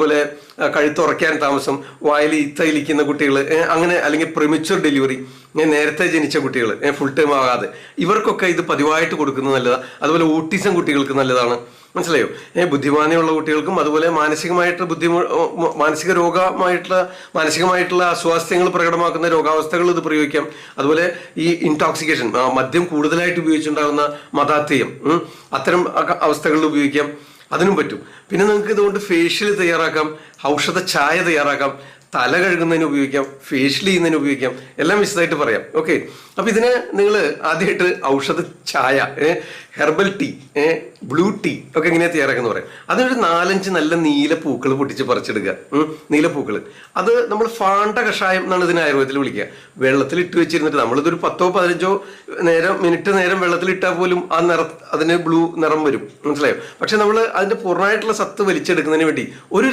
അതുപോലെ കഴുത്തുറയ്ക്കാൻ താമസം, വായിൽ ഇത്തയിലിക്കുന്ന കുട്ടികൾ, അങ്ങനെ അല്ലെങ്കിൽ പ്രിമിച്ചർ ഡെലിവറി, നേരത്തെ ജനിച്ച കുട്ടികൾ, ഫുൾ ടൈം ആകാതെ, ഇവർക്കൊക്കെ ഇത് പതിവായിട്ട് കൊടുക്കുന്നത് നല്ലതാണ്. അതുപോലെ ഓട്ടിസം കുട്ടികൾക്ക് നല്ലതാണ്. മനസ്സിലായോ? ബുദ്ധിമാനിയുള്ള കുട്ടികൾക്കും അതുപോലെ മാനസികമായിട്ട് മാനസികമായിട്ടുള്ള അസ്വാസ്ഥ്യങ്ങൾ പ്രകടമാക്കുന്ന രോഗാവസ്ഥകൾ ഇത് പ്രയോഗിക്കാം. അതുപോലെ ഈ ഇൻടോക്സിക്കേഷൻ, മദ്യം കൂടുതലായിട്ട് ഉപയോഗിച്ചുണ്ടാകുന്ന മതാത്യം, അത്തരം അവസ്ഥകളിൽ ഉപയോഗിക്കാം, അതിനും പറ്റും. പിന്നെ നിങ്ങൾക്ക് ഇതുകൊണ്ട് ഫേഷ്യൽ തയ്യാറാക്കാം, ഔഷധ ചായ തയ്യാറാക്കാം, തല കഴുകുന്നതിന് ഉപയോഗിക്കാം, ഫേഷ്യൽ ചെയ്യുന്നതിന് ഉപയോഗിക്കാം, എല്ലാം വിശദമായിട്ട് പറയാം. ഓക്കെ, അപ്പൊ ഇതിന് നിങ്ങൾ ആദ്യമായിട്ട് ഔഷധ ചായ, ഹെർബൽ ടീ, ബ്ലൂ ടീ ഒക്കെ എങ്ങനെയാ തയ്യാറാക്കുന്ന പറയാം. അതിനൊരു 4-5 നല്ല നീലപ്പൂക്കൾ പൊട്ടിച്ച് പറിച്ചെടുക്കുക. നീലപ്പൂക്കൾ അത് നമ്മൾ ഫാണ്ട കഷായം എന്നാണ് ഇതിന് ആയുർവേദത്തിൽ വിളിക്കുക. വെള്ളത്തിൽ ഇട്ട് വെച്ചിരുന്നിട്ട് നമ്മളിതൊരു 10-15 മിനിറ്റ് നേരം വെള്ളത്തിൽ ഇട്ടാൽ പോലും അതിന് ബ്ലൂ നിറം വരും. മനസ്സിലായോ? പക്ഷെ നമ്മൾ അതിന്റെ പൂർണ്ണമായിട്ടുള്ള സത്ത് വലിച്ചെടുക്കുന്നതിന് വേണ്ടി ഒരു